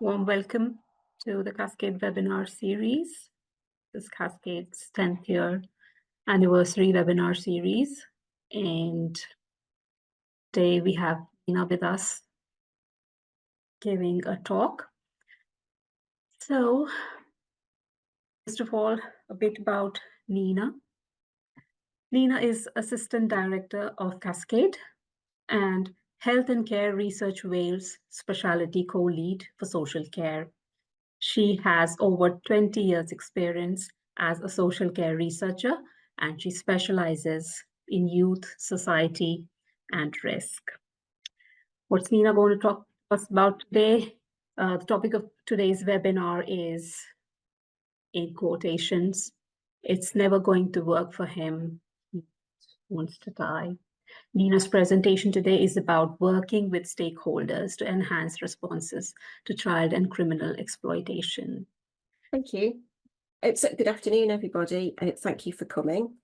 Warm welcome to the Cascade webinar series. This is Cascade's 10th year anniversary webinar series. And today we have Nina with us giving a talk. So, first of all, a bit about Nina. Nina is Assistant Director of Cascade and Health and Care Research Wales Specialty Co-Lead for Social Care. She has over 20 years experience as a social care researcher, and she specializes in youth, society, and risk. What's Nina going to talk to us about today? The topic of today's webinar is, in quotations, "It's never going to work for him. He wants to die." Nina's presentation today is about working with stakeholders to enhance responses to child and criminal exploitation. Thank you. Good afternoon, everybody. Thank you for coming.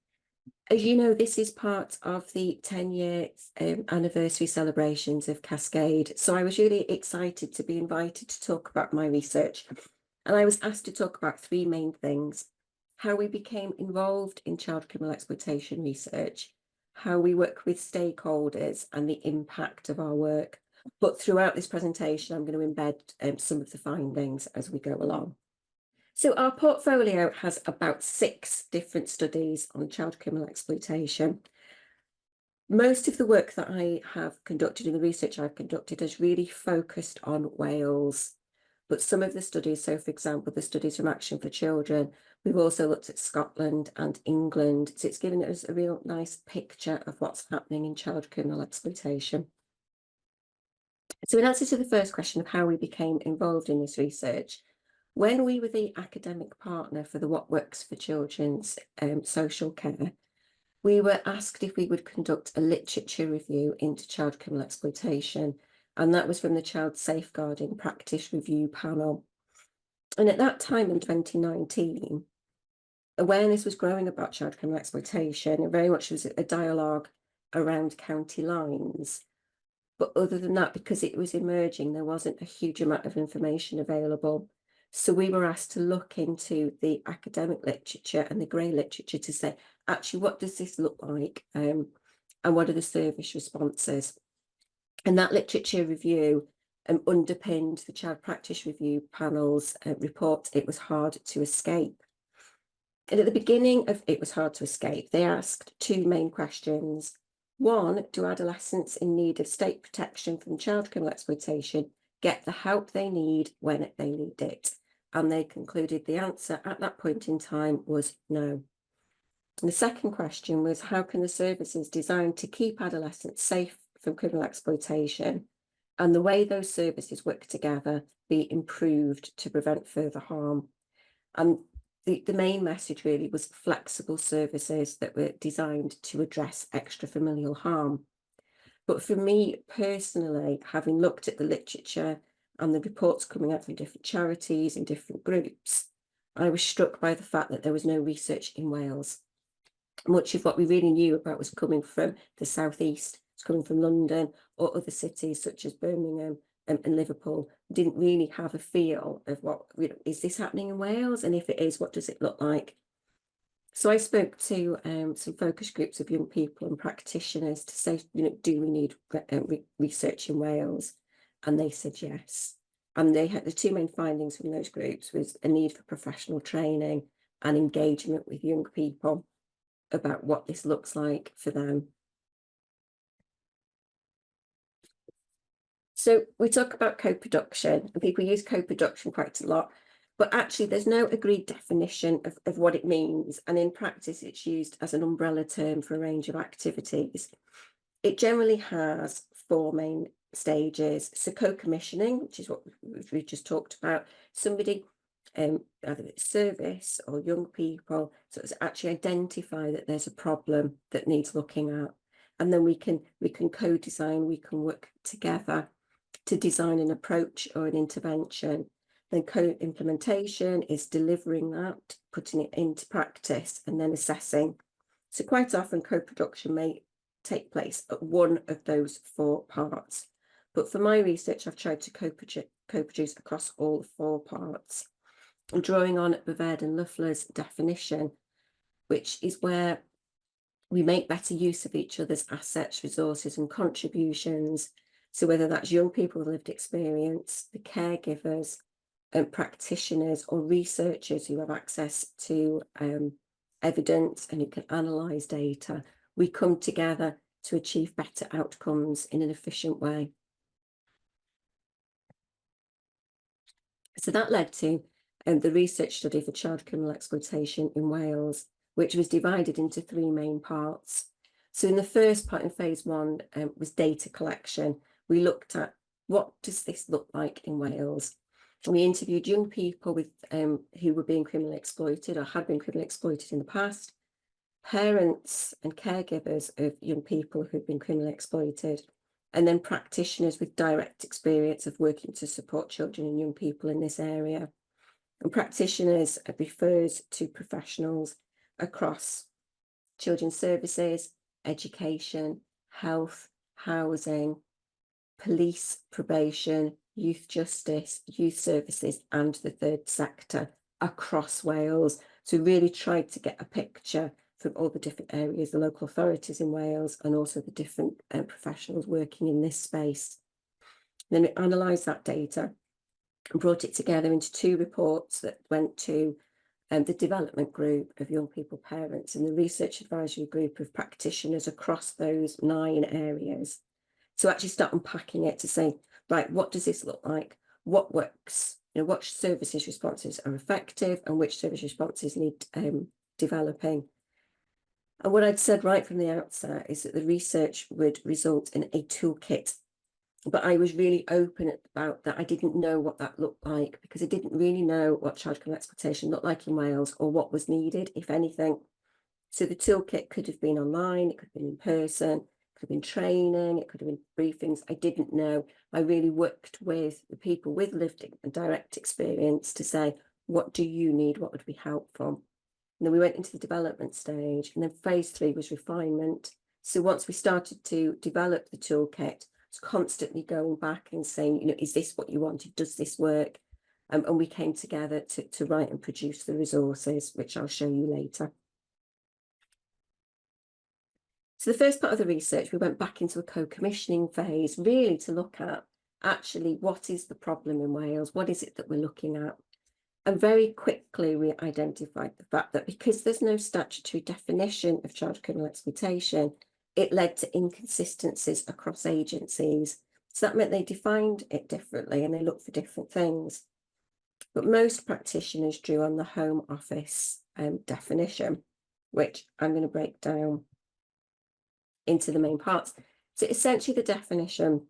As you know, this is part of the 10-year anniversary celebrations of Cascade. So I was really excited to be invited to talk about my research. And I was asked to talk about three main things: how we became involved in child criminal exploitation research, how we work with stakeholders, and the impact of our work. But throughout this presentation, I'm going to embed some of the findings as we go along. So our portfolio has about 6 different studies on child criminal exploitation. Most of the work that I have conducted and the research I've conducted has really focused on Wales. But some of the studies, so for example, the studies from Action for Children, we've also looked at Scotland and England. So it's given us a real nice picture of what's happening in child criminal exploitation. So in answer to the first question of how we became involved in this research, when we were the academic partner for the What Works for Children's social care, we were asked if we would conduct a literature review into child criminal exploitation, and that was from the Child Safeguarding Practice Review panel. And at that time in 2019, awareness was growing about child criminal exploitation, and very much was a dialogue around county lines. But other than that, because it was emerging, there wasn't a huge amount of information available. So we were asked to look into the academic literature and the grey literature to say, actually, what does this look like? And what are the service responses? And that literature review underpinned the Child Practice Review panel's report, It Was Hard to Escape. And at the beginning of It Was Hard to Escape, they asked 2 main questions. 1, do adolescents in need of state protection from child criminal exploitation get the help they need when they need it? And they concluded the answer at that point in time was no. And the second question was, how can the services designed to keep adolescents safe from criminal exploitation and the way those services work together be improved to prevent further harm? And the main message really was flexible services that were designed to address extrafamilial harm. But for me personally, having looked at the literature and the reports coming out from different charities and different groups, I was struck by the fact that there was no research in Wales. Much of what we really knew about was coming from the southeast, it's coming from London or other cities such as Birmingham and Liverpool. Didn't really have a feel of what, is this happening in Wales? And if it is, what does it look like? So I spoke to some focus groups of young people and practitioners to say, do we need research in Wales? And they said yes. And they had the 2 main findings from those groups was a need for professional training and engagement with young people about what this looks like for them. So we talk about co-production, and people use co-production quite a lot, but actually there's no agreed definition of what it means. And in practice, it's used as an umbrella term for a range of activities. It generally has 4 main stages. So co-commissioning, which is what we've just talked about, somebody, either it's service or young people, so it's actually identify that there's a problem that needs looking at. And then we can co-design, we can work together to design an approach or an intervention. Then co-implementation is delivering that, putting it into practice, and then assessing. So quite often co-production may take place at one of those 4 parts. But for my research, I've tried to co-produced across all 4 parts. I'm drawing on Bavard and Luffler's definition, which is where we make better use of each other's assets, resources and contributions. So whether that's young people with lived experience, the caregivers, and practitioners or researchers who have access to evidence and who can analyse data, we come together to achieve better outcomes in an efficient way. So that led to the research study for child criminal exploitation in Wales, which was divided into 3 main parts. So in the first part, in phase 1, was data collection. We looked at what does this look like in Wales. And we interviewed young people with who were being criminally exploited or had been criminally exploited in the past, parents and caregivers of young people who've been criminally exploited, and then practitioners with direct experience of working to support children and young people in this area. And practitioners refers to professionals across children's services, education, health, housing, police, probation, youth justice, youth services, and the third sector across Wales. So really tried to get a picture from all the different areas, the local authorities in Wales, and also the different professionals working in this space. Then we analysed that data and brought it together into 2 reports that went to the development group of young people parents and the research advisory group of practitioners across those 9 areas. So actually start unpacking it to say, right, what does this look like? What works? You know, what services responses are effective and which service responses need developing? And what I'd said right from the outset is that the research would result in a toolkit, but I was really open about that. I didn't know what that looked like because I didn't really know what child criminal exploitation looked like in Wales or what was needed, if anything. So the toolkit could have been online, it could have been in person, it could have been training, it could have been briefings. I didn't know. I really worked with the people with lived and direct experience to say, what do you need? What would be helpful? And then we went into the development stage, and then phase 3 was refinement. So once we started to develop the toolkit, it's constantly going back and saying, you know, is this what you wanted? Does this work? And we came together to write and produce the resources, which I'll show you later. So the first part of the research, we went back into a co-commissioning phase, really to look at actually what is the problem in Wales? What is it that we're looking at? And very quickly we identified the fact that because there's no statutory definition of child criminal exploitation, it led to inconsistencies across agencies. So that meant they defined it differently and they looked for different things. But most practitioners drew on the Home Office definition, which I'm going to break down into the main parts. So essentially the definition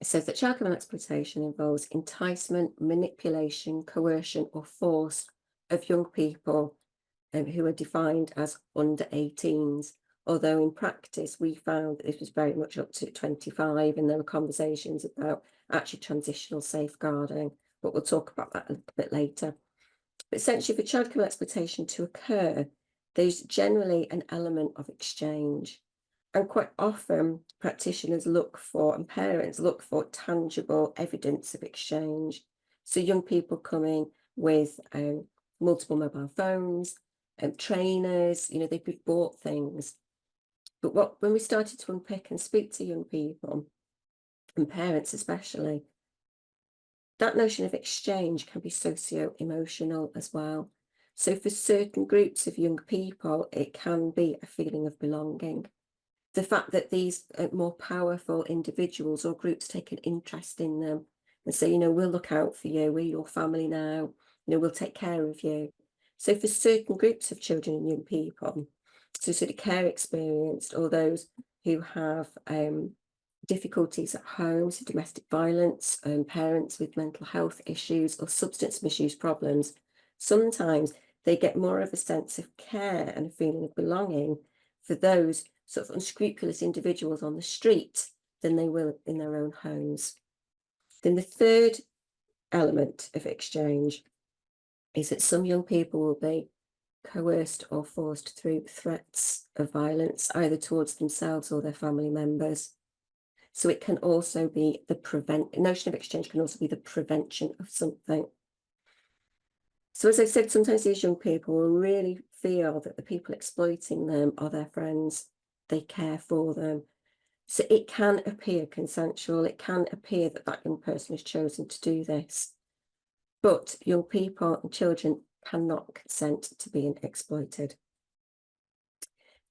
says that child criminal exploitation involves enticement, manipulation, coercion or force of young people who are defined as under 18s. Although in practice we found that this was very much up to 25 and there were conversations about actually transitional safeguarding, but we'll talk about that a little bit later. But essentially for child criminal exploitation to occur, there's generally an element of exchange. And quite often practitioners look for, and parents look for, tangible evidence of exchange. So young people coming with multiple mobile phones, trainers, you know, they've bought things. But when we started to unpick and speak to young people, and parents especially, that notion of exchange can be socio-emotional as well. So for certain groups of young people, it can be a feeling of belonging. The fact that these more powerful individuals or groups take an interest in them and say, you know, we'll look out for you, we're your family now, you know, we'll take care of you. So for certain groups of children and young people, so sort of care experienced or those who have difficulties at home, so domestic violence, parents with mental health issues or substance misuse problems, sometimes they get more of a sense of care and a feeling of belonging for those sort of unscrupulous individuals on the street than they will in their own homes. Then the third element of exchange is that some young people will be coerced or forced through threats of violence, either towards themselves or their family members. So it can also be the notion of exchange can also be the prevention of something. So as I said, sometimes these young people will really feel that the people exploiting them are their friends. They care for them. So it can appear consensual. It can appear that that young person has chosen to do this. But young people and children cannot consent to being exploited.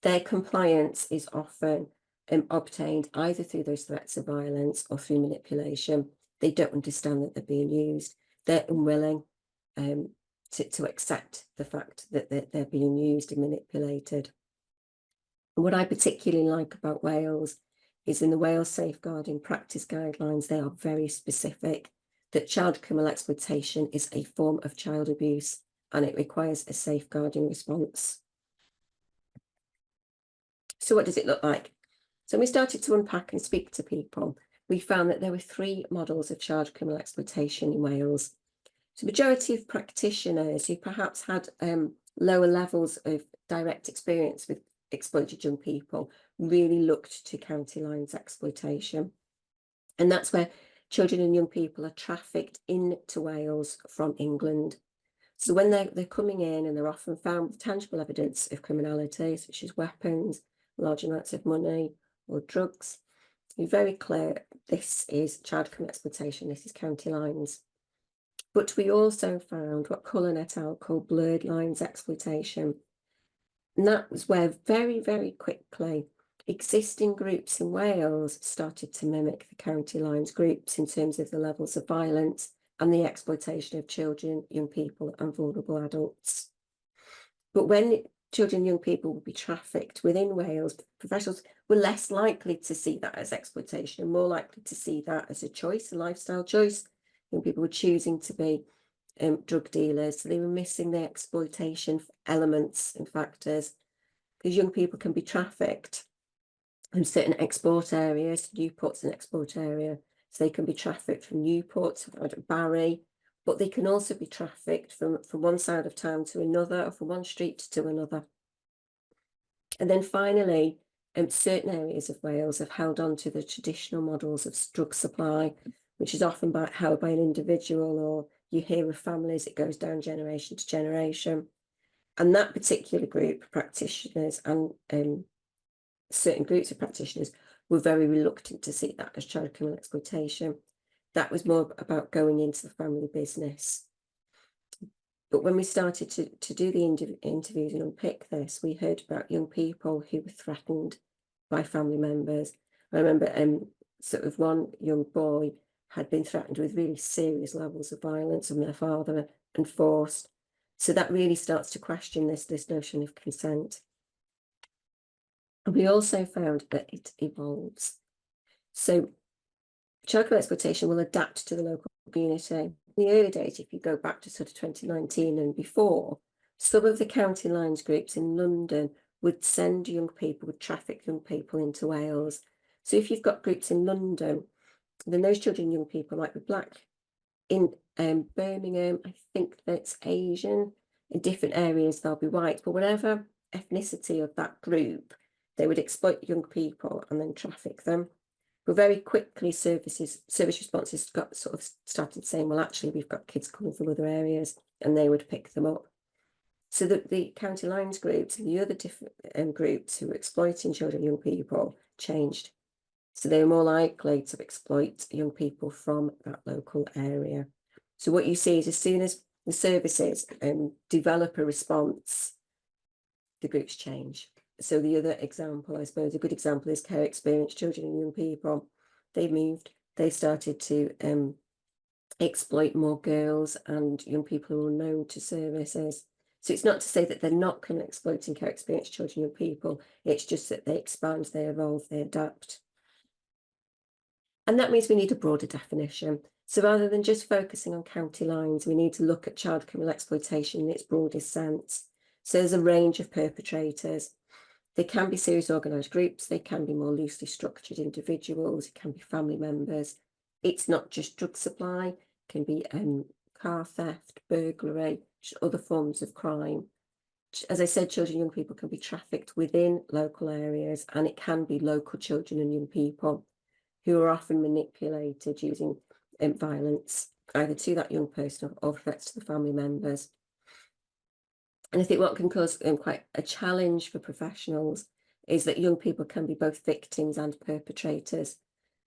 Their compliance is often obtained either through those threats of violence or through manipulation. They don't understand that they're being used. They're unwilling to accept the fact that they're being used and manipulated. And what I particularly like about Wales is in the Wales Safeguarding Practice Guidelines, they are very specific that child criminal exploitation is a form of child abuse and it requires a safeguarding response. So what does it look like? So when we started to unpack and speak to people, we found that there were 3 models of child criminal exploitation in Wales. So the majority of practitioners who perhaps had lower levels of direct experience with exploited young people really looked to county lines exploitation. And that's where children and young people are trafficked into Wales from England. So when they're coming in, and they're often found with tangible evidence of criminality, such as weapons, large amounts of money or drugs, you're very clear this is child criminal exploitation, this is county lines. But we also found what Cullen et al. Called blurred lines exploitation. And that was where very, very quickly existing groups in Wales started to mimic the county lines groups in terms of the levels of violence and the exploitation of children, young people and vulnerable adults. But when children and young people would be trafficked within Wales, professionals were less likely to see that as exploitation and more likely to see that as a choice, a lifestyle choice. Young people were choosing to be drug dealers, so they were missing the exploitation elements and factors, because young people can be trafficked in certain export areas. Newport's an export area, so they can be trafficked from Newport to Barry, but they can also be trafficked from one side of town to another, or from one street to another. And then finally, certain areas of Wales have held on to the traditional models of drug supply, which is often held by an individual, or you hear of families, it goes down generation to generation. And that particular group of practitioners and certain groups of practitioners were very reluctant to see that as child criminal exploitation. That was more about going into the family business. But when we started to do the interviews and unpick this, we heard about young people who were threatened by family members. I remember sort of one young boy had been threatened with really serious levels of violence from their father and forced. So that really starts to question this notion of consent. And we also found that it evolves. So child criminal exploitation will adapt to the local community. In the early days, if you go back to sort of 2019 and before, some of the county lines groups in London would send young people, would traffic young people into Wales. So if you've got groups in London, then those children and young people might be black. In Birmingham, I think that's Asian. In different areas, they'll be white. But whatever ethnicity of that group, they would exploit young people and then traffic them. But very quickly, service responses got sort of started saying, well, actually, we've got kids coming from other areas, and they would pick them up. So that the county lines groups and the other different groups who were exploiting children and young people changed. So they were more likely to exploit young people from that local area. So what you see is as soon as the services develop a response, the groups change. So the other example, I suppose, a good example is care experience children and young people. They moved, they started to exploit more girls and young people who are known to services. So it's not to say that they're not kind of exploiting care experience children and young people. It's just that they expand, they evolve, they adapt. And that means we need a broader definition. So rather than just focusing on county lines, we need to look at child criminal exploitation in its broadest sense. So there's a range of perpetrators. They can be serious organised groups, they can be more loosely structured individuals, it can be family members. It's not just drug supply, it can be car theft, burglary, other forms of crime. As I said, children and young people can be trafficked within local areas, and it can be local children and young people who are often manipulated using violence, either to that young person or threats to the family members. And I think what can cause quite a challenge for professionals is that young people can be both victims and perpetrators.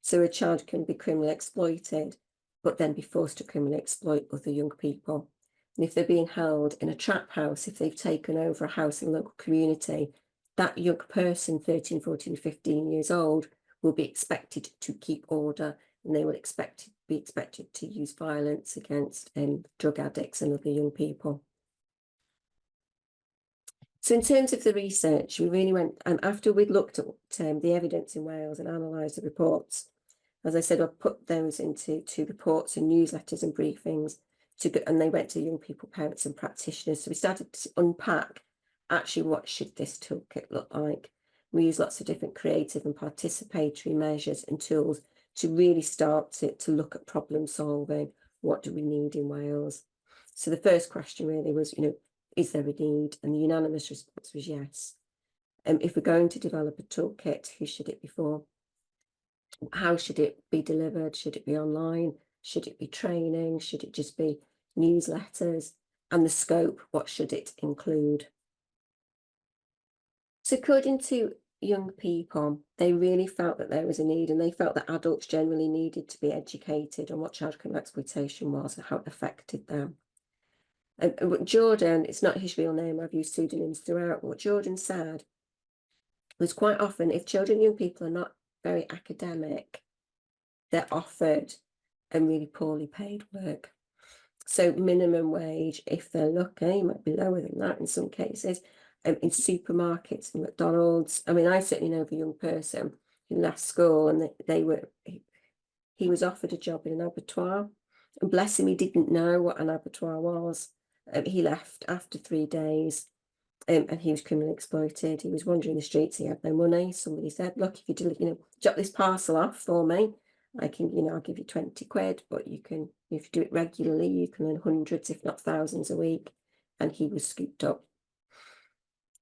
So a child can be criminally exploited, but then be forced to criminally exploit other young people. And if they're being held in a trap house, if they've taken over a house in a local community, that young person, 13, 14, 15 years old, will be expected to keep order, and they will be expected to use violence against drug addicts and other young people. So in terms of the research, we really went, after we'd looked at the evidence in Wales and analysed the reports, as I said, I put those into 2 reports and newsletters and briefings, and they went to young people, parents and practitioners. So we started to unpack actually what should this toolkit look like. We use lots of different creative and participatory measures and tools to really start to look at problem solving. What do we need in Wales? So the first question really was, is there a need? And the unanimous response was yes. If we're going to develop a toolkit, who should it be for? How should it be delivered? Should it be online? Should it be training? Should it just be newsletters? And the scope, what should it include? So according to young people, they really felt that there was a need, and they felt that adults generally needed to be educated on what child criminal exploitation was and how it affected them. And Jordan, it's not his real name, I've used pseudonyms throughout. What Jordan said was quite often, if children and young people are not very academic, they're offered really poorly paid work. So minimum wage, if they're lucky, might be lower than that in some cases. In supermarkets and McDonald's. I mean, I certainly know of a young person who left school and he was offered a job in an abattoir. And bless him, he didn't know what an abattoir was. He left after 3 days. And he was criminally exploited. He was wandering the streets. He had no money. Somebody said, "Look, if you drop this parcel off for me, I can, I'll give you 20 quid. But you can, if you do it regularly, you can earn hundreds, if not thousands, a week." And he was scooped up.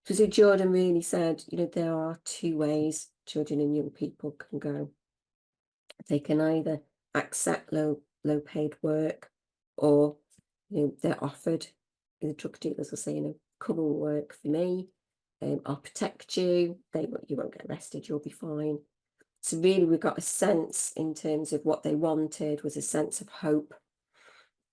So Jordan really said, there are 2 ways children and young people can go. They can either accept low paid work, or they're offered. The drug dealers will say, "Come and work for me, I'll protect you, you won't get arrested, you'll be fine." So really we got a sense in terms of what they wanted was a sense of hope.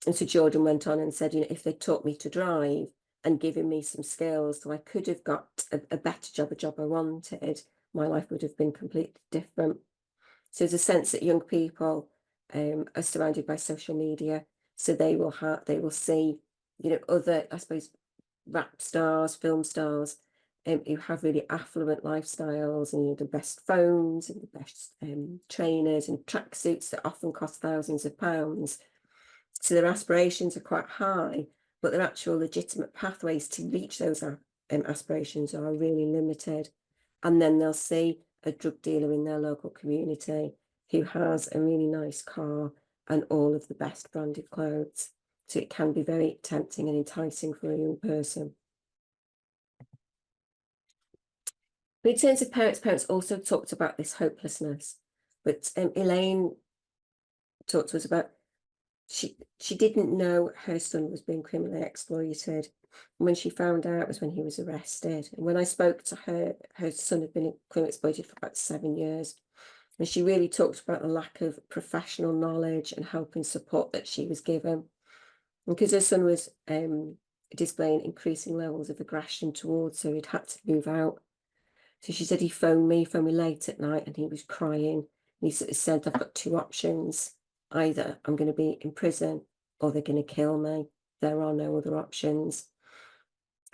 And so Jordan went on and said, if they taught me to drive and given me some skills so I could have got a better job, a job I wanted, my life would have been completely different. So there's a sense that young people are surrounded by social media, so they will see, other, I suppose, rap stars, film stars, who have really affluent lifestyles, and the best phones and the best trainers and tracksuits that often cost thousands of pounds. So their aspirations are quite high, but their actual legitimate pathways to reach those aspirations are really limited. And then they'll see a drug dealer in their local community who has a really nice car and all of the best branded clothes. So it can be very tempting and enticing for a young person. But in terms of parents also talked about this hopelessness. But Elaine talked to us about she didn't know her son was being criminally exploited. And when she found out was when he was arrested. And when I spoke to her, her son had been criminally exploited for about 7 years. And she really talked about the lack of professional knowledge and help and support that she was given. Because her son was displaying increasing levels of aggression towards her, he'd had to move out. So she said he phoned me late at night and he was crying. And he sort of said, "I've got 2 options. Either I'm going to be in prison or they're going to kill me. There are no other options."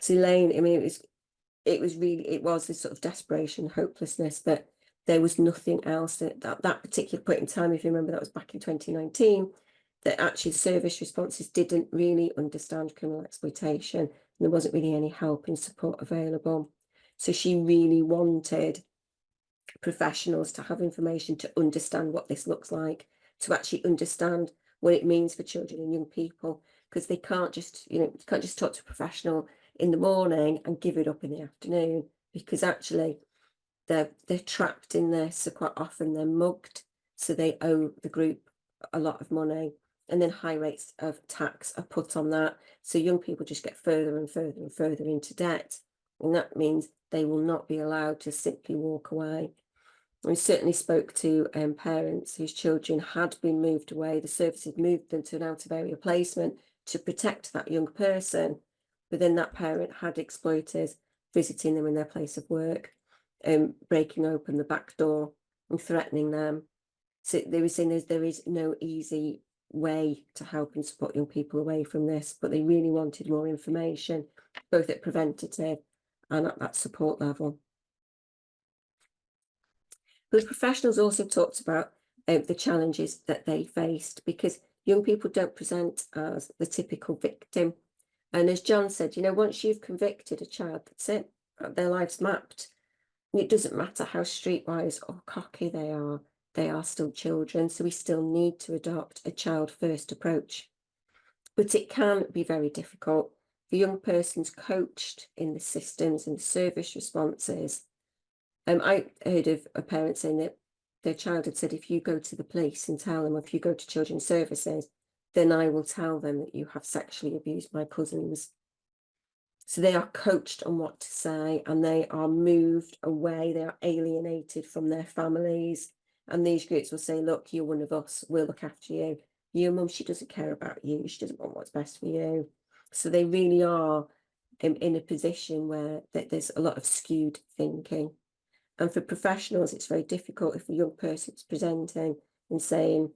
So Elaine, I mean, it was this sort of desperation, hopelessness, that there was nothing else at that particular point in time. If you remember, that was back in 2019, that actually service responses didn't really understand criminal exploitation, and there wasn't really any help and support available. So she really wanted professionals to have information to understand what this looks like, to actually understand what it means for children and young people, because they can't just, you can't just talk to a professional in the morning and give it up in the afternoon, because actually they're trapped in this. So quite often they're mugged. so they owe the group a lot of money, and then high rates of tax are put on that. So young people just get further and further and further into debt, and that means they will not be allowed to simply walk away. We certainly spoke to parents whose children had been moved away. The service had moved them to an out-of-area placement to protect that young person, but then that parent had exploiters visiting them in their place of work, breaking open the back door and threatening them. So they were saying there is no easy way to help and support young people away from this, but they really wanted more information, both at preventative and at that support level. But professionals also talked about the challenges that they faced, because young people don't present as the typical victim. And as John said, you know, once you've convicted a child, that's it, their life's mapped. And it doesn't matter how streetwise or cocky they are still children. So we still need to adopt a child-first approach. But it can be very difficult for young persons coached in the systems and the service responses. I heard of a parent saying that their child had said, if you go to the police and tell them, or if you go to children's services, then I will tell them that you have sexually abused my cousins. So they are coached on what to say, and they are moved away. They are alienated from their families. And these groups will say, look, you're one of us. We'll look after you. Your mum, she doesn't care about you. She doesn't want what's best for you. So they really are in a position where there's a lot of skewed thinking. And for professionals, it's very difficult if a young person's presenting and saying,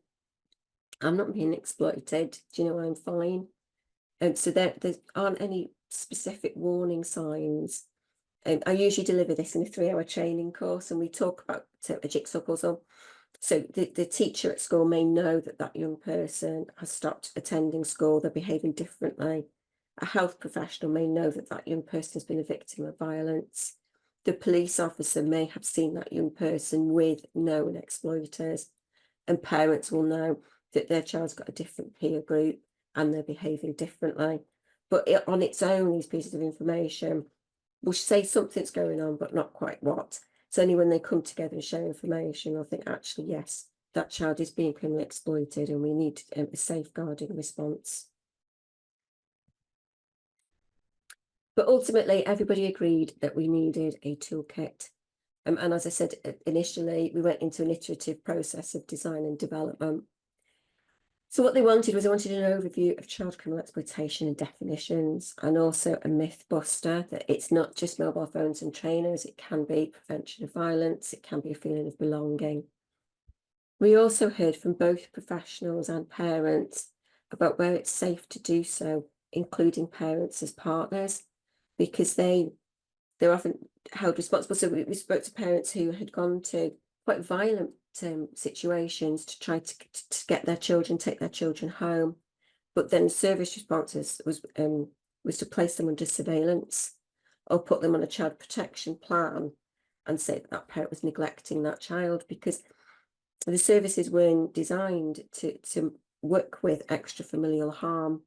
I'm not being exploited, do you know, I'm fine. And so there aren't any specific warning signs. And I usually deliver this in a 3-hour training course, and we talk about a jigsaw puzzle. So the teacher at school may know that that young person has stopped attending school, they're behaving differently. A health professional may know that that young person has been a victim of violence. The police officer may have seen that young person with known exploiters, and parents will know that their child's got a different peer group and they're behaving differently. But on its own, these pieces of information will say something's going on, but not quite what. It's only when they come together and share information, they'll think, actually, yes, that child is being criminally exploited and we need a safeguarding response. But ultimately, everybody agreed that we needed a toolkit. And as I said, initially, we went into an iterative process of design and development. So what they wanted an overview of child criminal exploitation and definitions, and also a myth buster that it's not just mobile phones and trainers, it can be prevention of violence, it can be a feeling of belonging. We also heard from both professionals and parents about where it's safe to do so, including parents as partners, because they're often held responsible. So we spoke to parents who had gone to quite violent situations to try to get their children, take their children home, but then service responses was to place them under surveillance or put them on a child protection plan and say that parent was neglecting that child, because the services weren't designed to work with extrafamilial harm.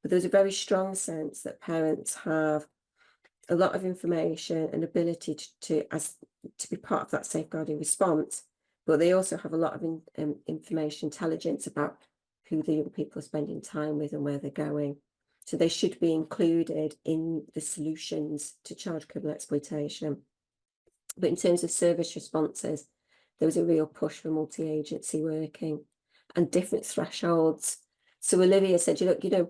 But there was a very strong sense that parents have a lot of information and ability to be part of that safeguarding response, but they also have a lot of information intelligence about who the young people are spending time with and where they're going. So they should be included in the solutions to child criminal exploitation. But in terms of service responses, there was a real push for multi-agency working and different thresholds. So Olivia said, look, you know,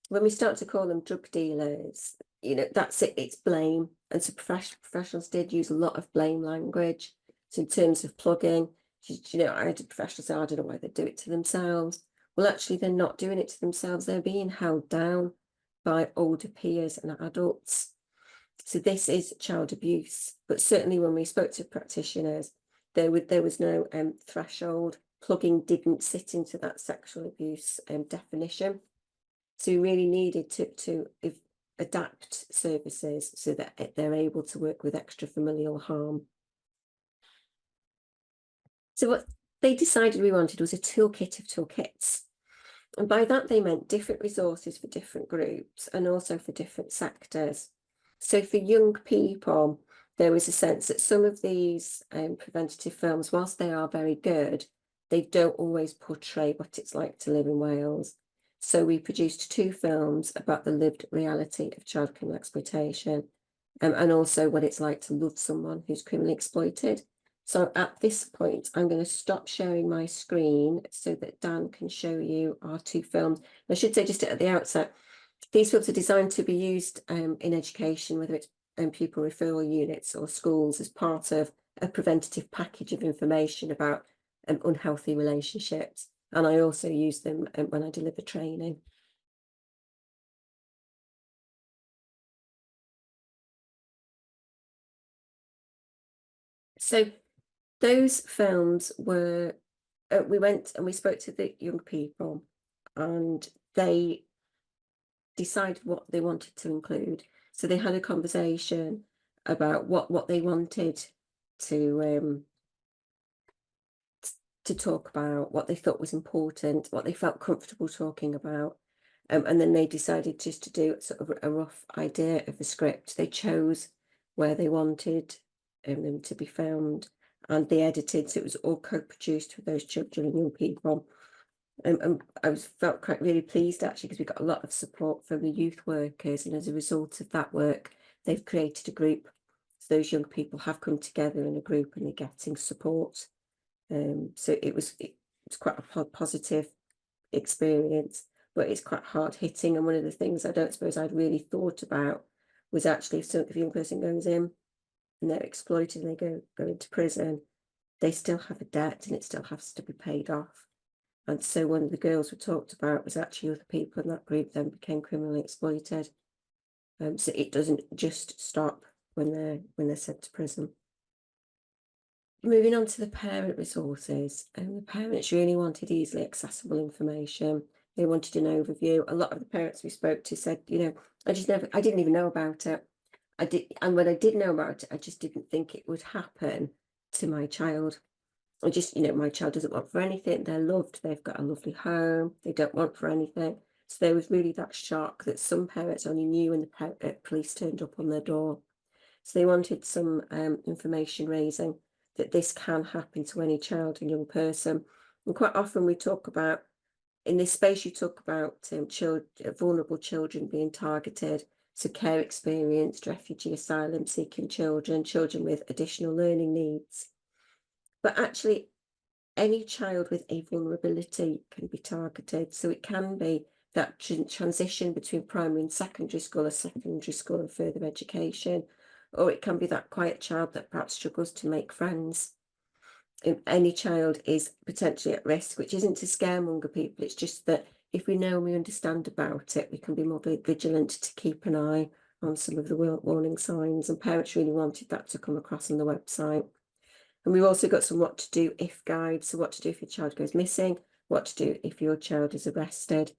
when we start to call them drug dealers, you know, that's it, it's blame. And so professionals did use a lot of blame language. So in terms of plugging, you know, I had a professional say, I don't know why they do it to themselves. Well, actually, they're not doing it to themselves. They're being held down by older peers and adults. So this is child abuse. But certainly when we spoke to practitioners, there was no threshold. Plugging didn't sit into that sexual abuse definition. So we really needed to adapt services so that they're able to work with extrafamilial harm. So what they decided we wanted was a toolkit of toolkits. And by that, they meant different resources for different groups and also for different sectors. So for young people, there was a sense that some of these preventative films, whilst they are very good, they don't always portray what it's like to live in Wales. So we produced 2 films about the lived reality of child criminal exploitation, and also what it's like to love someone who's criminally exploited. So at this point, I'm going to stop sharing my screen so that Dan can show you our 2 films. I should say just at the outset, these films are designed to be used in education, whether it's pupil referral units or schools, as part of a preventative package of information about unhealthy relationships. And I also use them when I deliver training. So those films were, we went and we spoke to the young people, and they decided what they wanted to include. So they had a conversation about what they wanted to talk about, what they thought was important, what they felt comfortable talking about. And then they decided just to do sort of a rough idea of the script. They chose where they wanted them to be filmed, and they edited, so it was all co-produced with those children and young people. And I felt quite really pleased, actually, because we got a lot of support from the youth workers, and as a result of that work, they've created a group. So those young people have come together in a group and they're getting support. So it's quite a positive experience, but it's quite hard hitting. And one of the things I don't suppose I'd really thought about was actually if a young person goes in and they're exploited and they go into prison, they still have a debt and it still has to be paid off. And so one of the girls we talked about was actually other people in that group then became criminally exploited. So it doesn't just stop when they're sent to prison. Moving on to the parent resources, and the parents really wanted easily accessible information. They wanted an overview. A lot of the parents we spoke to said, you know, I didn't even know about it. And when I did know about it, I just didn't think it would happen to my child. I just, you know, my child doesn't want for anything. They're loved. They've got a lovely home. They don't want for anything. So there was really that shock that some parents only knew when the police turned up on their door. So they wanted some information raising that this can happen to any child and young person. And quite often we talk about, in this space, you talk about vulnerable children being targeted, so care experienced, refugee asylum seeking children, children with additional learning needs. But actually, any child with a vulnerability can be targeted. So it can be that transition between primary and secondary school, or secondary school and further education, or it can be that quiet child that perhaps struggles to make friends. Any child is potentially at risk, which isn't to scaremonger people. It's just that if we know and we understand about it, we can be more vigilant to keep an eye on some of the warning signs. And parents really wanted that to come across on the website. And we've also got some what to do if guides. So what to do if your child goes missing, what to do if your child is arrested,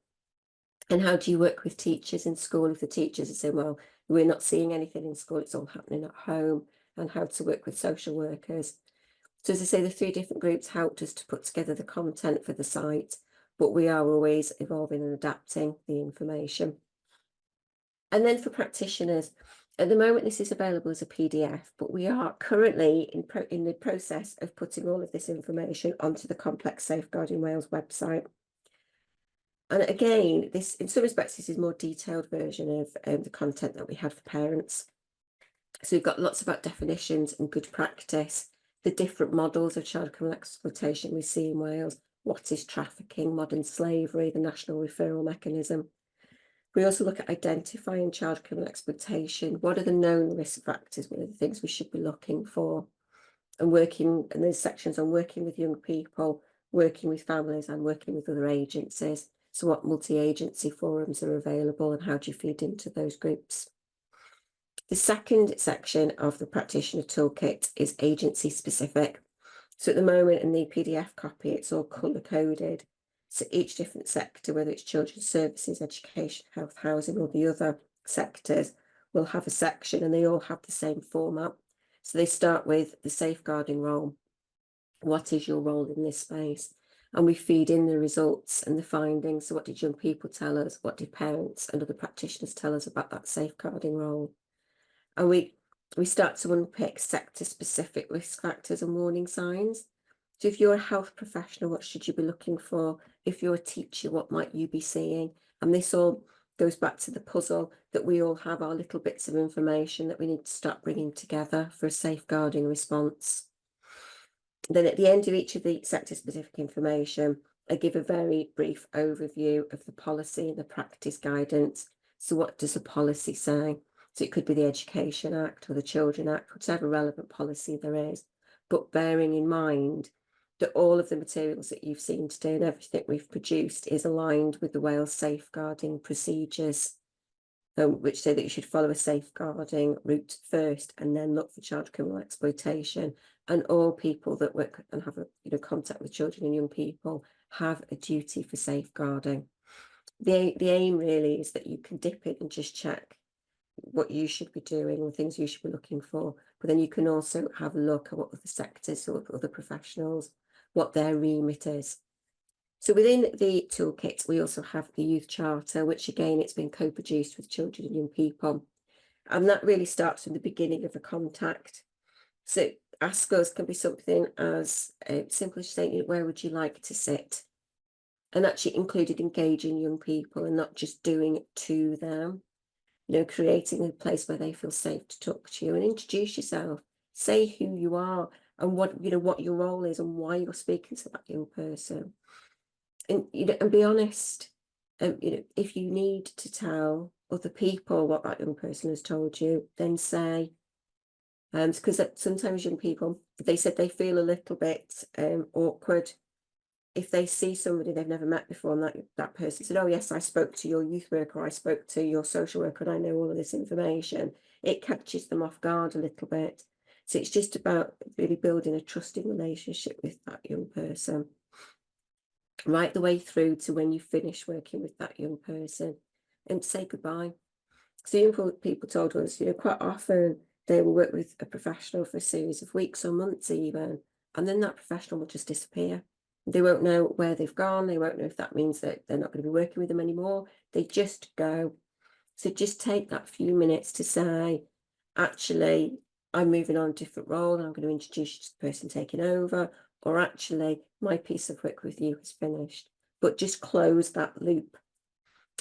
and how do you work with teachers in school if the teachers are saying, well, we're not seeing anything in school, it's all happening at home, and how to work with social workers. So as I say, the 3 different groups helped us to put together the content for the site, but we are always evolving and adapting the information. And then for practitioners, at the moment, this is available as a PDF, but we are currently in the process of putting all of this information onto the Complex Safeguarding Wales website. And again, this, in some respects, this is a more detailed version of the content that we had for parents. So we've got lots about definitions and good practice, the different models of child criminal exploitation we see in Wales, what is trafficking, modern slavery, the national referral mechanism. We also look at identifying child criminal exploitation. What are the known risk factors? What are the things we should be looking for? And there's sections on working with young people, working with families, and working with other agencies. So what multi-agency forums are available and how do you feed into those groups? The second section of the practitioner toolkit is agency specific. So at the moment in the PDF copy, it's all colour coded. So each different sector, whether it's children's services, education, health, housing, or the other sectors, will have a section, and they all have the same format. So they start with the safeguarding role. What is your role in this space? And we feed in the results and the findings. So what did young people tell us? What did parents and other practitioners tell us about that safeguarding role? And we start to unpick sector-specific risk factors and warning signs. So if you're a health professional, what should you be looking for? If you're a teacher, what might you be seeing? And this all goes back to the puzzle that we all have our little bits of information that we need to start bringing together for a safeguarding response. Then at the end of each of the sector-specific information, I give a very brief overview of the policy and the practice guidance. So what does the policy say? So it could be the Education Act or the Children Act, whatever relevant policy there is. But bearing in mind that all of the materials that you've seen today and everything we've produced is aligned with the Wales safeguarding procedures, which say that you should follow a safeguarding route first and then look for child criminal exploitation. And all people that work and have contact with children and young people have a duty for safeguarding. The aim really is that you can dip in and just check what you should be doing or things you should be looking for, but then you can also have a look at what other sectors or other professionals, what their remit is. So within the toolkit, we also have the Youth Charter, which again, it's been co-produced with children and young people. And that really starts from the beginning of a contact. So ask us can be something as simple as saying, where would you like to sit? And actually included engaging young people and not just doing it to them. Creating a place where they feel safe to talk to you and introduce yourself. Say who you are and what your role is and why you're speaking to that young person. And and be honest. If you need to tell other people what that young person has told you, then say. Because sometimes young people, they said they feel a little bit awkward if they see somebody they've never met before and that person said, oh yes, I spoke to your youth worker, I spoke to your social worker, and I know all of this information. It catches them off guard a little bit. So it's just about really building a trusting relationship with that young person, right the way through to when you finish working with that young person and say goodbye. So young people told us, quite often they will work with a professional for a series of weeks or months even, and then that professional will just disappear. They won't know where they've gone. They won't know if that means that they're not going to be working with them anymore. They just go. So just take that few minutes to say, actually, I'm moving on a different role and I'm going to introduce you to the person taking over, or actually, my piece of work with you is finished. But just close that loop.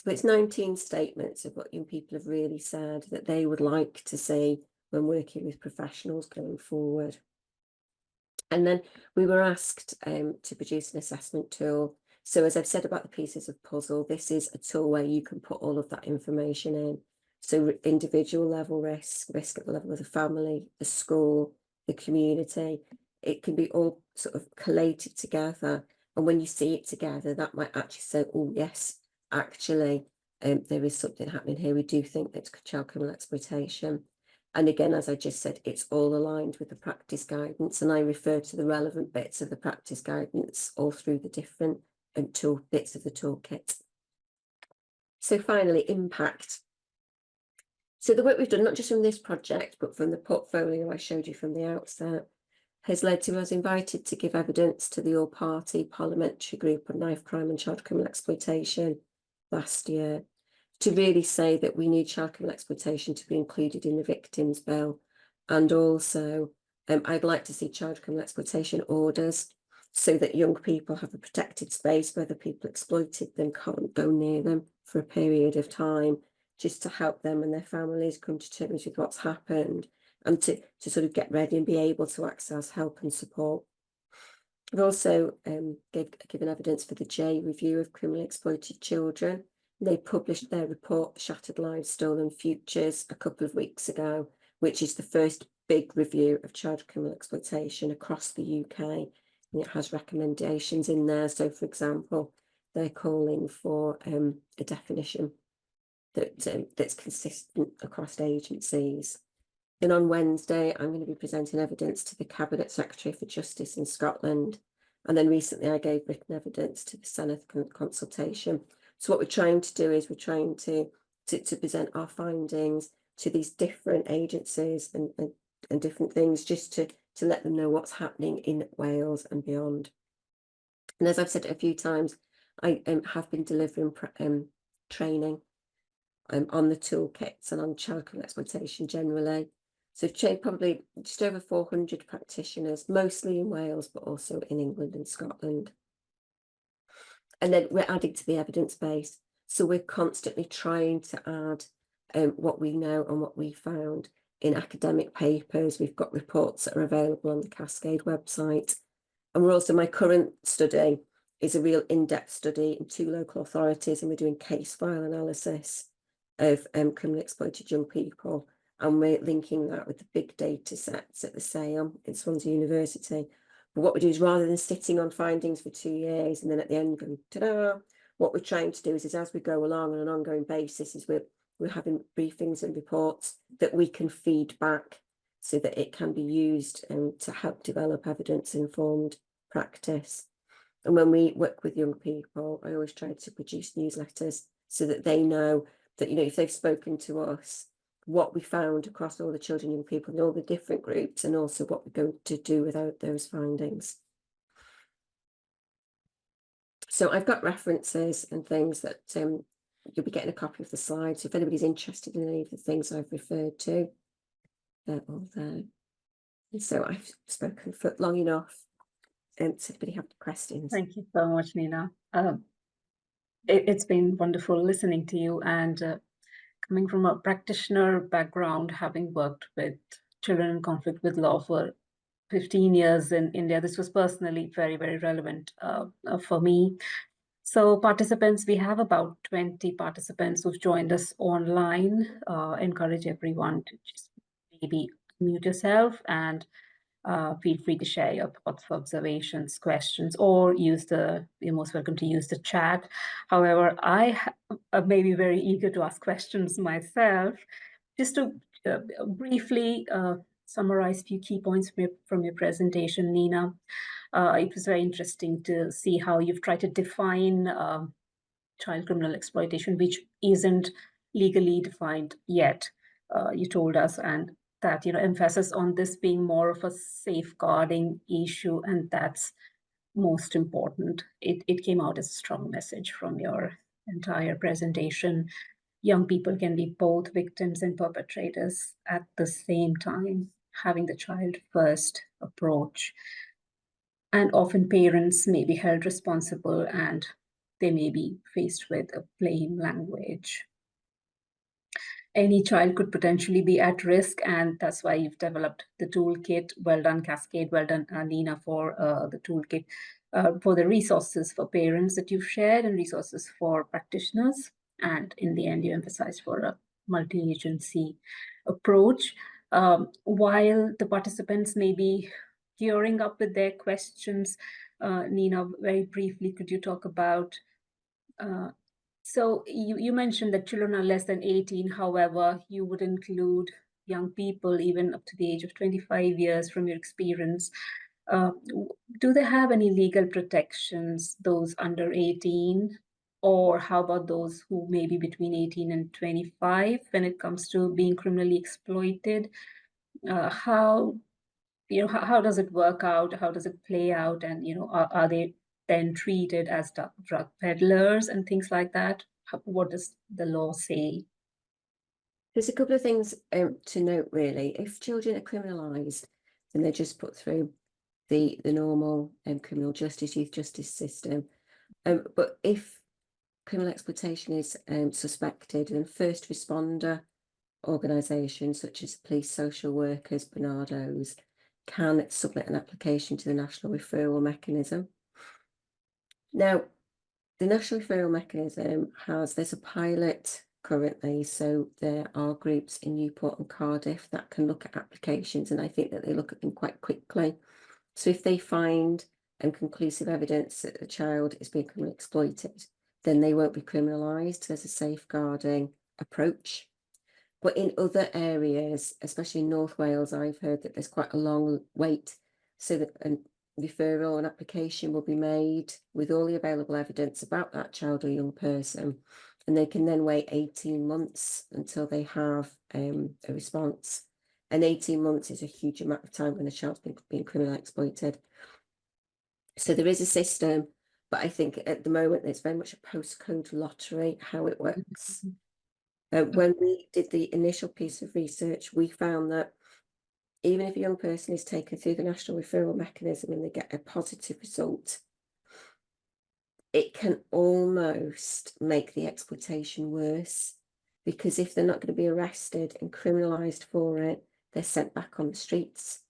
But it's 19 statements of what young people have really said that they would like to see when working with professionals going forward. And then we were asked to produce an assessment tool. So as I've said about the pieces of puzzle, this is a tool where you can put all of that information in. So individual level risk at the level of the family, the school, the community, it can be all sort of collated together. And when you see it together, that might actually say, oh yes, actually, there is something happening here. We do think that's child criminal exploitation. And again, as I just said, it's all aligned with the practice guidance, and I refer to the relevant bits of the practice guidance all through the different bits of the toolkit. So finally, impact. So the work we've done, not just from this project, but from the portfolio I showed you from the outset, has led to us invited to give evidence to the all-party parliamentary group on knife crime and child criminal exploitation last year, to really say that we need child criminal exploitation to be included in the victims bill. And also, I'd like to see child criminal exploitation orders so that young people have a protected space where the people exploited them can't go near them for a period of time, just to help them and their families come to terms with what's happened and to sort of get ready and be able to access help and support. I've also given evidence for the J review of criminally exploited children. They published their report, Shattered Lives, Stolen Futures, a couple of weeks ago, which is the first big review of child criminal exploitation across the UK. And it has recommendations in there. So, for example, they're calling for a definition that's consistent across agencies. Then on Wednesday, I'm going to be presenting evidence to the Cabinet Secretary for Justice in Scotland. And then recently I gave written evidence to the Senate consultation. So what we're trying to do is we're trying to present our findings to these different agencies and different things, just to let them know what's happening in Wales and beyond. And as I've said a few times, I have been delivering training on the toolkits and on child criminal exploitation generally. So we've trained probably just over 400 practitioners, mostly in Wales, but also in England and Scotland. And then we're adding to the evidence base. So we're constantly trying to add what we know and what we found in academic papers. We've got reports that are available on the Cascade website. And we're also, my current study is a real in-depth study in 2 local authorities, and we're doing case file analysis of criminally exploited young people. And we're linking that with the big data sets at the SAM in Swansea University. But what we do is, rather than sitting on findings for 2 years and then at the end going, ta-da, what we're trying to do is as we go along on an ongoing basis, is we're having briefings and reports that we can feed back so that it can be used to help develop evidence-informed practice. And when we work with young people, I always try to produce newsletters so that they know that, you know, if they've spoken to us, what we found across all the children, young people, and all the different groups, and also what we're going to do without those findings. So I've got references and things that you'll be getting a copy of the slides. If anybody's interested in any of the things I've referred to, they're all there. And so I've spoken for long enough. Does anybody have questions? Thank you so much, Nina. It's been wonderful listening to you, and coming from a practitioner background, having worked with children in conflict with law for 15 years in India, this was personally very, very relevant for me. So participants, we have about 20 participants who've joined us online. Encourage everyone to just maybe mute yourself and feel free to share your thoughts, observations, questions, or you're most welcome to use the chat. However, I may be very eager to ask questions myself. Just to briefly summarize a few key points from your presentation, Nina. It was very interesting to see how you've tried to define child criminal exploitation, which isn't legally defined yet, you told us, and that, you know, emphasis on this being more of a safeguarding issue, and that's most important. It came out as a strong message from your entire presentation. Young people can be both victims and perpetrators at the same time, having the child first approach. And often parents may be held responsible, and they may be faced with a plain language. Any child could potentially be at risk, and that's why you've developed the toolkit. Well done, Cascade. Well done, Nina, for the toolkit, for the resources for parents that you've shared and resources for practitioners. And in the end, you emphasized for a multi-agency approach. While the participants may be gearing up with their questions, Nina, very briefly, could you talk about so you mentioned that children are less than 18, however, you would include young people even up to the age of 25 years from your experience. Do they have any legal protections, those under 18? Or how about those who may be between 18 and 25 when it comes to being criminally exploited? How does it work out? How does it play out? And, you know, are they then treated as drug peddlers and things like that? What does the law say? There's a couple of things to note, really. If children are criminalised, then they're just put through the normal criminal justice, youth justice system. But if criminal exploitation is suspected, then first responder organisations such as police, social workers, Barnardos, can submit an application to the National Referral Mechanism. Now, the National Referral Mechanism there's a pilot currently, so there are groups in Newport and Cardiff that can look at applications, and I think that they look at them quite quickly. So if they find conclusive evidence that the child is being criminally exploited, then they won't be criminalised. There's a safeguarding approach. But in other areas, especially in North Wales, I've heard that there's quite a long wait, so that a referral and application will be made with all the available evidence about that child or young person, and they can then wait 18 months until they have a response. And 18 months is a huge amount of time when a child's been criminally exploited. So there is a system, but I think at the moment it's very much a postcode lottery how it works. When we did the initial piece of research, we found that even if a young person is taken through the national referral mechanism and they get a positive result, it can almost make the exploitation worse, because if they're not going to be arrested and criminalised for it, they're sent back on the streets.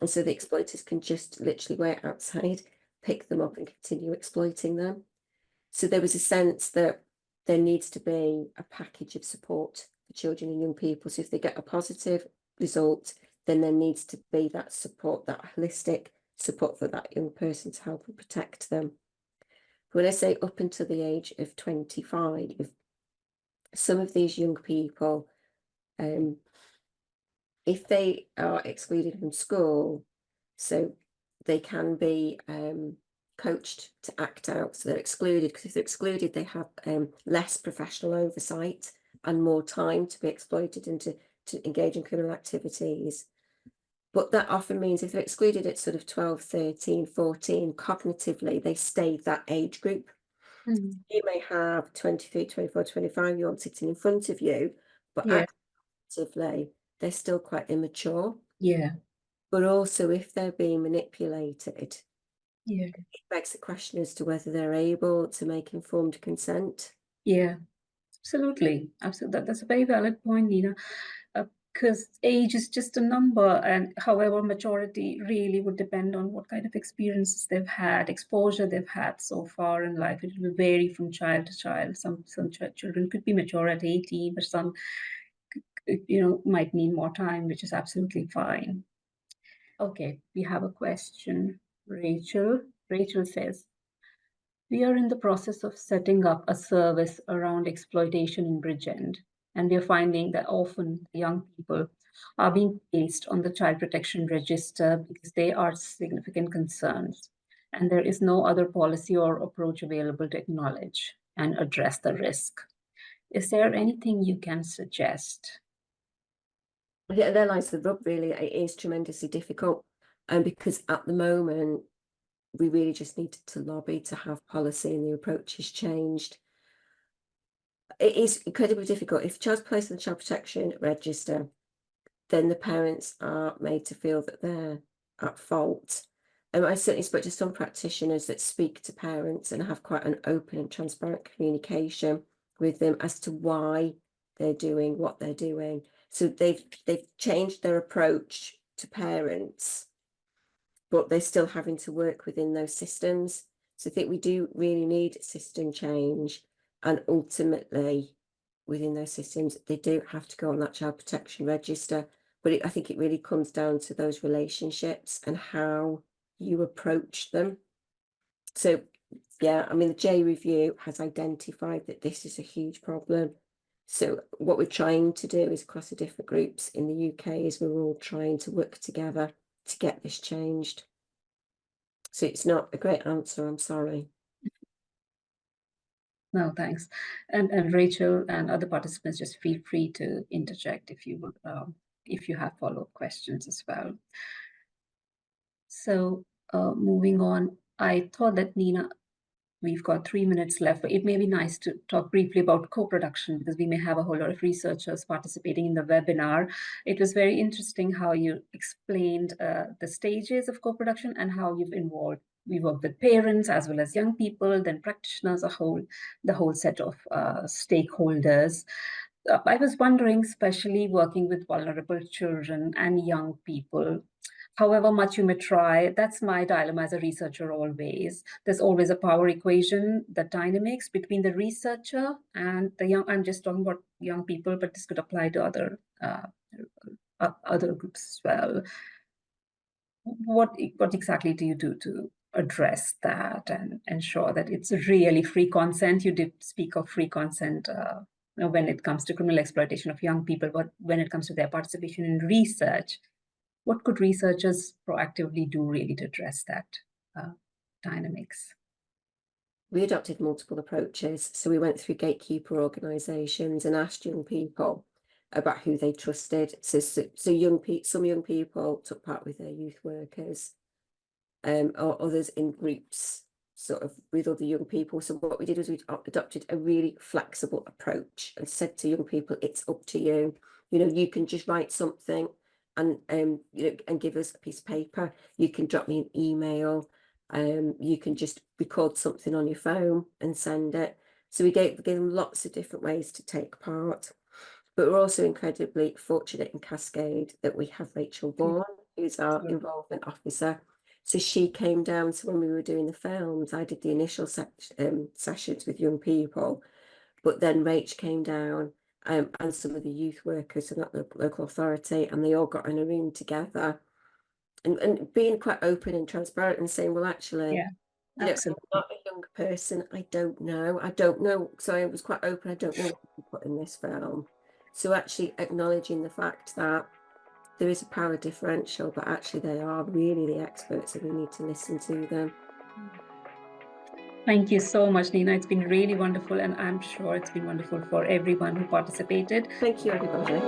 And so the exploiters can just literally wait outside, pick them up and continue exploiting them. So there was a sense that there needs to be a package of support for children and young people. So if they get a positive result, then there needs to be that support, that holistic support for that young person to help and protect them. When I say up until the age of 25, some of these young people, if they are excluded from school, so they can be coached to act out, so they're excluded, because if they're excluded, they have less professional oversight and more time to be exploited and to engage in criminal activities. But that often means if they're excluded at sort of 12, 13, 14, cognitively, they stay that age group. You may have 23, 24, 25-year-olds sitting in front of you, but Yeah. actively, they're still quite immature. Yeah. But also, if they're being manipulated, Yeah. it begs the question as to whether they're able to make informed consent. Yeah. Absolutely. Absolutely. That's a very valid point, Nina. Because age is just a number, and however, maturity really would depend on what kind of experiences they've had, exposure they've had so far in life. It will vary from child to child. Some children could be mature at 18, but some, might need more time, which is absolutely fine. Okay, we have a question. Rachel. Rachel says, we are in the process of setting up a service around exploitation in Bridgend, and we are finding that often young people are being placed on the child protection register because they are significant concerns, and there is no other policy or approach available to acknowledge and address the risk. Is there anything you can suggest? Yeah, there lies the rub, really. It is tremendously difficult, because at the moment, we really just need to lobby to have policy and the approach is changed. It is incredibly difficult. If a child's placed on the child protection register, then the parents are made to feel that they're at fault. I certainly spoke to some practitioners that speak to parents and have quite an open and transparent communication with them as to why they're doing what they're doing. So they've changed their approach to parents, but they're still having to work within those systems. So I think we do really need system change, and ultimately within those systems, they do have to go on that child protection register. But I think it really comes down to those relationships and how you approach them. So, yeah, I mean, the J Review has identified that this is a huge problem. So what we're trying to do is, across the different groups in the UK, is we're all trying to work together to get this changed. So it's not a great answer, I'm sorry. No, thanks. And Rachel and other participants, just feel free to interject if you would, if you have follow-up questions as well. So moving on, I thought that Nina, we've got 3 minutes left, but it may be nice to talk briefly about co-production, because we may have a whole lot of researchers participating in the webinar. It was very interesting how you explained the stages of co-production and how you've involved. We work with parents as well as young people, then practitioners, the whole set of stakeholders. I was wondering, especially working with vulnerable children and young people, however much you may try, that's my dilemma as a researcher always. There's always a power equation, the dynamics between the researcher and the young. I'm just talking about young people, but this could apply to other groups as well. What exactly do you do to address that and ensure that it's really free consent? You did speak of free consent when it comes to criminal exploitation of young people, but when it comes to their participation in research, what could researchers proactively do really to address that dynamics? We adopted multiple approaches. So we went through gatekeeper organisations and asked young people about who they trusted. So some young people took part with their youth workers, or others in groups, sort of with other young people. So what we did was we adopted a really flexible approach and said to young people, it's up to you. You know, you can just write something and and give us a piece of paper. You can drop me an email. You can just record something on your phone and send it. So we gave them lots of different ways to take part. But we're also incredibly fortunate in Cascade that we have Rachel Vaughan, who's our involvement officer. So she came down. So when we were doing the films, I did the initial sessions with young people, but then Rach came down and some of the youth workers and that local authority, and they all got in a room together and being quite open and transparent and saying, well, actually, I'm not a young person. I don't know. So I was quite open. I don't know what to put in this film. So actually acknowledging the fact that there is a power differential, but actually they are really the experts and we need to listen to them. Thank you so much, Nina. It's been really wonderful, and I'm sure it's been wonderful for everyone who participated. Thank you, everybody.